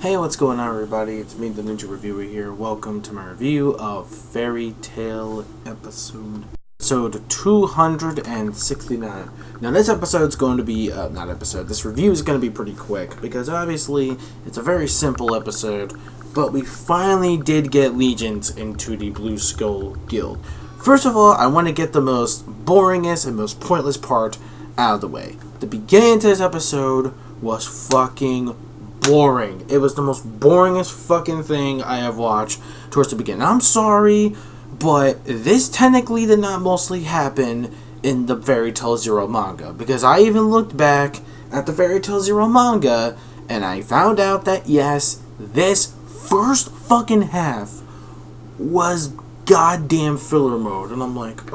Hey, what's going on, everybody? It's me, the Ninja Reviewer here. Welcome to my review of Fairy Tail episode 269. Now, this episode's going to be, this review is going to be pretty quick, because obviously, it's a very simple episode, but we finally did get Legions into the Blue Skull Guild. First of all, I want to get the most boringest and most pointless part out of the way. The beginning to this episode was fucking boring. It was the most boringest fucking thing I have watched towards the beginning. I'm sorry, but this technically did not mostly happen in the Fairy Tail Zero manga, because I even looked back at the Fairy Tail Zero manga and I found out that yes, this first fucking half was goddamn filler mode, and I'm like,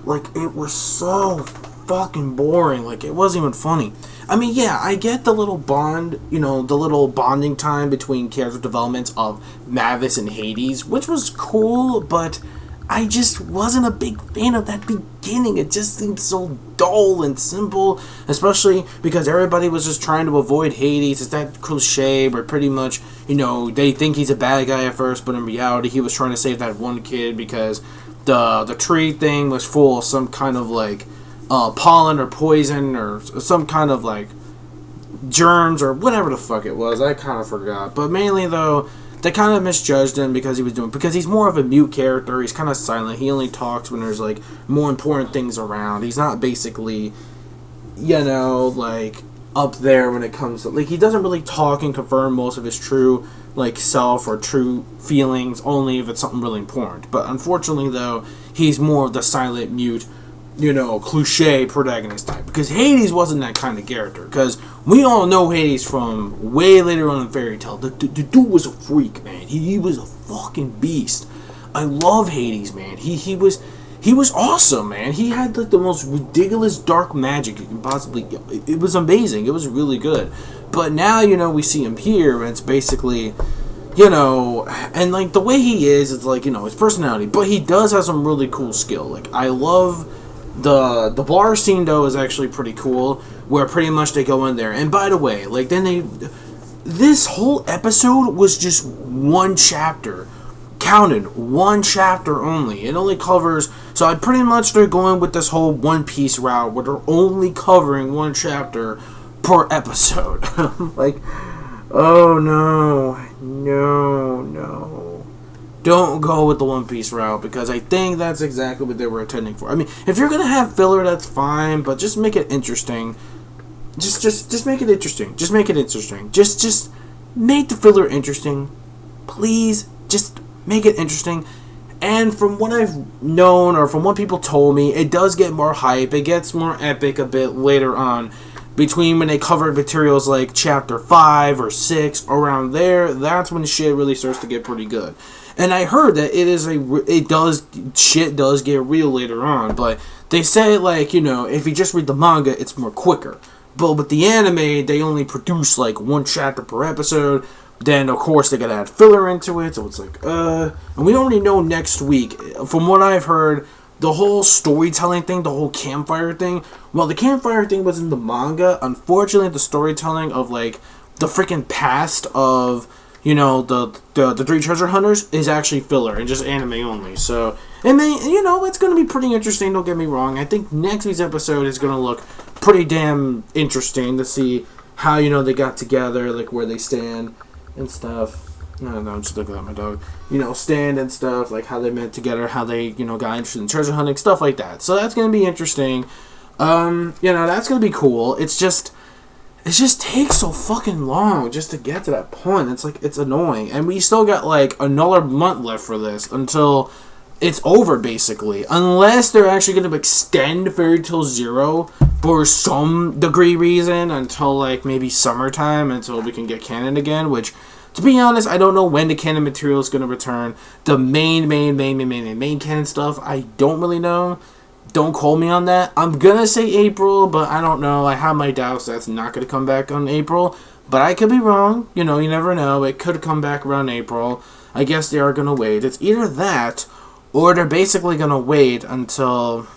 like, it was so fucking boring. Like, it wasn't even funny. I mean, yeah, I get the little bond, the little bonding time between character developments of Mavis and Hades, which was cool, but I just wasn't a big fan of that beginning. It just seemed so dull and simple, especially because everybody was just trying to avoid Hades. It's that cliche where pretty much, they think he's a bad guy at first, but in reality, he was trying to save that one kid because the tree thing was full of some kind of, like, pollen or poison or some kind of, like, germs or whatever the fuck it was. I kind of forgot. But mainly, though, they kind of misjudged him because he's more of a mute character. He's kind of silent. He only talks when there's, like, more important things around. He's not basically, like, up there when it comes to, like, he doesn't really talk and confirm most of his true, like, self or true feelings, only if it's something really important. But unfortunately, though, he's more of the silent, mute, cliche protagonist type. Because Hades wasn't that kind of character. Because we all know Hades from way later on in Fairy Tail. The dude was a freak, man. He was a fucking beast. I love Hades, man. He was awesome, man. He had, like, the most ridiculous dark magic you can possibly. It was amazing. It was really good. But now, we see him here, and it's basically, and, like, the way he is like, his personality. But he does have some really cool skill. Like, I love the bar scene, though, is actually pretty cool, where pretty much they go in there. And by the way, like, this whole episode was just one chapter. Counted, one chapter only. It only covers, so I pretty much, they're going with this whole One Piece route, where they're only covering one chapter per episode. Like, oh no. Don't go with the One Piece route, because I think that's exactly what they were intending for. I mean, if you're gonna have filler, that's fine, but just make it interesting. Just make it interesting. Just make it interesting. Just make the filler interesting. Please, just make it interesting. And from what I've known, or from what people told me, it does get more hype. It gets more epic a bit later on. Between when they covered materials like chapter 5 or 6, around there, that's when shit really starts to get pretty good. And I heard that shit does get real later on, but they say, like, if you just read the manga, it's more quicker. But with the anime, they only produce, like, one chapter per episode. Then, of course, they gotta add filler into it, so it's like, and we already know next week, from what I've heard, the whole storytelling thing, the whole campfire thing, well, the campfire thing was in the manga. Unfortunately, the storytelling of, like, the freaking past of, the three treasure hunters is actually filler and just anime only. So, and then, it's going to be pretty interesting, don't get me wrong. I think next week's episode is going to look pretty damn interesting to see how, they got together, like, where they stand and stuff. No, I'm just looking at my dog. Stand and stuff, like how they met together, how they, got interested in treasure hunting, stuff like that. So that's going to be interesting. That's going to be cool. It just takes so fucking long just to get to that point. It's like, it's annoying. And we still got, like, another month left for this until it's over, basically. Unless they're actually going to extend Fairy Tail Zero for some degree reason until, like, maybe summertime, until we can get canon again, which, to be honest, I don't know when the canon material is going to return. The main canon stuff, I don't really know. Don't call me on that. I'm going to say April, but I don't know. I have my doubts that's not going to come back on April. But I could be wrong. You never know. It could come back around April. I guess they are going to wait. It's either that, or they're basically going to wait until...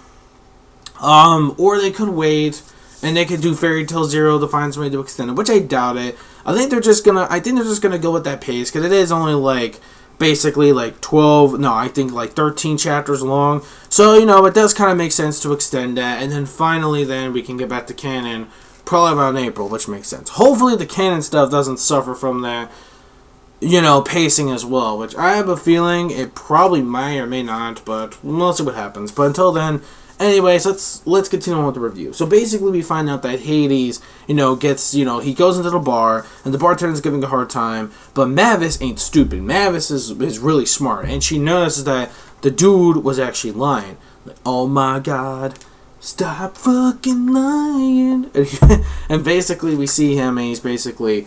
or they could wait and they could do Fairy Tail Zero to find somebody to extend it, which I doubt it. I think they're just gonna go with that pace, because it is only like basically like 12, no, I think like 13 chapters long. So, you know, it does kind of make sense to extend that, and then finally then we can get back to canon probably around April, which makes sense. Hopefully the canon stuff doesn't suffer from that, you know, pacing as well, which I have a feeling it probably may or may not, but we'll see what happens. But until then, anyways, let's continue on with the review. So basically we find out that Hades, you know, gets, you know, he goes into the bar, and the bartender's giving a hard time, but Mavis ain't stupid. Mavis is really smart, and she notices that the dude was actually lying. Like, oh my god, stop fucking lying. And basically we see him, and he's basically,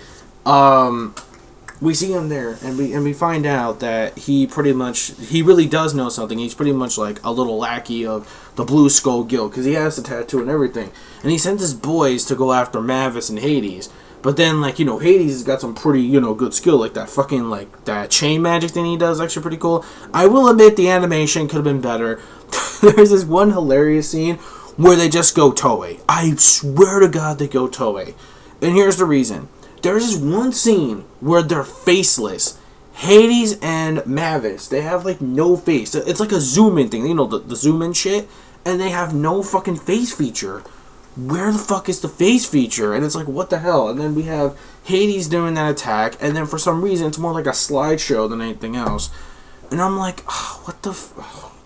we see him there, and we find out that he really does know something. He's pretty much like a little lackey of the Blue Skull Guild, because he has the tattoo and everything. And he sends his boys to go after Mavis and Hades. But then, like, you know, Hades has got some pretty, you know, good skill. Like that fucking, like, that chain magic thing he does is actually pretty cool. I will admit the animation could have been better. There's this one hilarious scene where they just go Toei. I swear to God they go Toei. And here's the reason. There's this one scene where they're faceless. Hades and Mavis, they have like no face. It's like a zoom in thing, you know, the zoom in shit. And they have no fucking face feature. Where the fuck is the face feature? And it's like, what the hell? And then we have Hades doing that attack. And then for some reason, it's more like a slideshow than anything else. And I'm like, oh, what the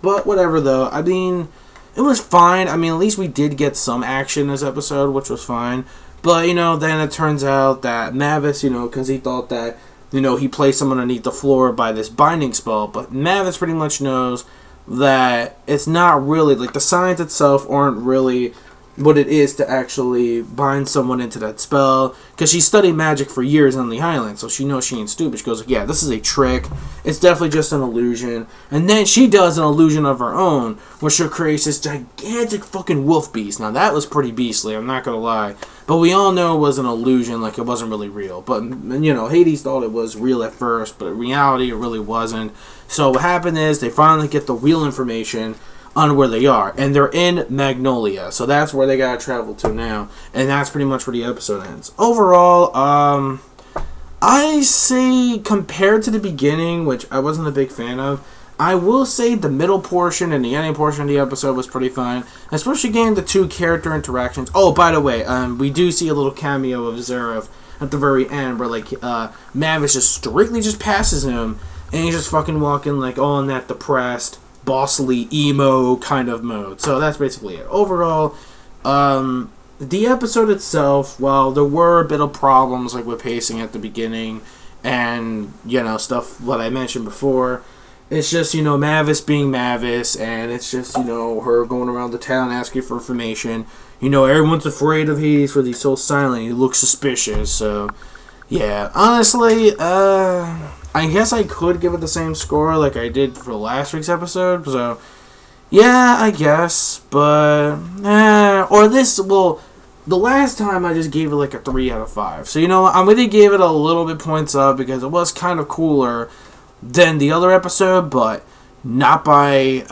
But whatever though. I mean, it was fine. I mean, at least we did get some action this episode, which was fine. But, you know, then it turns out that Mavis, you know, because he thought that, you know, he placed him underneath the floor by this binding spell. But Mavis pretty much knows that it's not really, like, the signs itself aren't really what it is to actually bind someone into that spell, because she studied magic for years on the island, so she knows she ain't stupid. She goes, yeah, this is a trick, it's definitely just an illusion. And then she does an illusion of her own, where she creates this gigantic fucking wolf beast. Now that was pretty beastly, I'm not gonna lie, but we all know it was an illusion, like it wasn't really real. But, you know, Hades thought it was real at first, but in reality it really wasn't. So what happened is they finally get the real information on where they are, and they're in Magnolia, so that's where they gotta travel to now, and that's pretty much where the episode ends. Overall, I say compared to the beginning, which I wasn't a big fan of, I will say the middle portion and the ending portion of the episode was pretty fun, especially getting the two character interactions. Oh, by the way, we do see a little cameo of ZEREF at the very end, where like Mavis just strictly just passes him, and he's just fucking walking like all in that depressed, bossly emo kind of mode. So that's basically it. Overall, the episode itself, while there were a bit of problems like with pacing at the beginning and, you know, stuff what I mentioned before, it's just, you know, Mavis being Mavis, and it's just, you know, her going around the town asking for information. You know, everyone's afraid of Hades because he's so silent, he looks suspicious. So yeah, honestly, I guess I could give it the same score like I did for last week's episode. So, yeah, I guess. But, or this, well, the last time I just gave it like a 3 out of 5. So, you know, I'm going to give it a little bit points up because it was kind of cooler than the other episode, but not by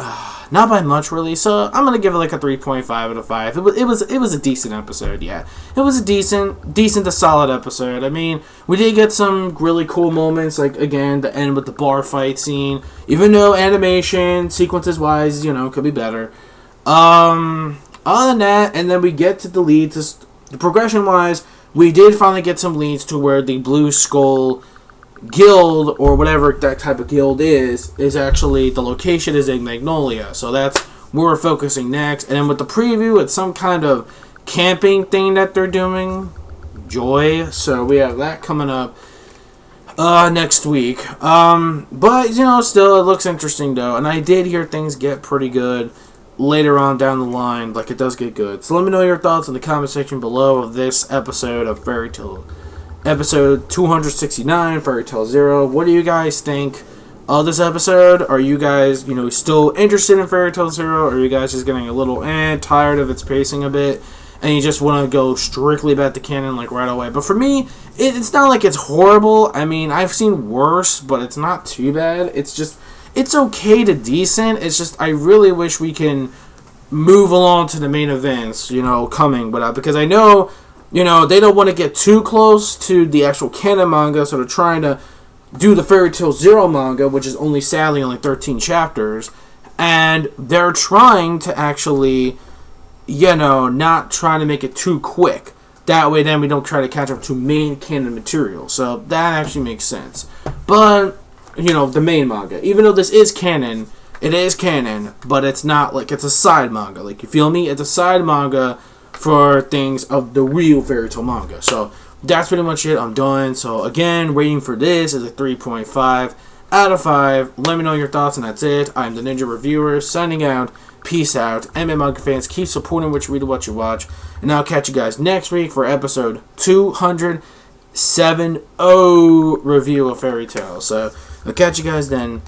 much really. So I'm gonna give it like a 3.5 out of 5. It was a decent episode. Yeah, it was a decent to solid episode. I mean, we did get some really cool moments, like again the end with the bar fight scene. Even though animation sequences wise, you know, could be better. Other than that, and then we get to the leads. The progression wise, we did finally get some leads to where the Blue Skull Guild, or whatever that type of guild is actually, the location is in Magnolia, so that's where we're focusing next. And then with the preview, it's some kind of camping thing that they're doing, Joy, so we have that coming up next week. But, you know, still, it looks interesting though, and I did hear things get pretty good later on down the line, like it does get good. So let me know your thoughts in the comment section below of this episode of Fairy Tail. Episode 269, Fairy Tail Zero. What do you guys think of this episode? Are you guys, you know, still interested in Fairy Tail Zero? Or are you guys just getting a little tired of its pacing a bit, and you just want to go strictly back to canon like right away? But for me, it's not like it's horrible. I mean, I've seen worse, but it's not too bad. It's just, it's okay to decent. It's just, I really wish we can move along to the main events, coming, but because I know, they don't want to get too close to the actual canon manga, so they're trying to do the Fairy Tail Zero manga, which is sadly only 13 chapters, and they're trying to actually, not trying to make it too quick. That way, then we don't try to catch up to main canon material. So that actually makes sense. But, the main manga, even though this is canon, it is canon, but it's not it's a side manga. You feel me? It's a side manga for things of the real Fairy Tail manga. So that's pretty much it. I'm done. So again, rating for this is a 3.5 out of 5. Let me know your thoughts, and that's it. I'm the Ninja Reviewer, signing out. Peace out. MMA manga fans, keep supporting what you read and what you watch. And I'll catch you guys next week for episode 270 review of Fairy Tail. So I'll catch you guys then.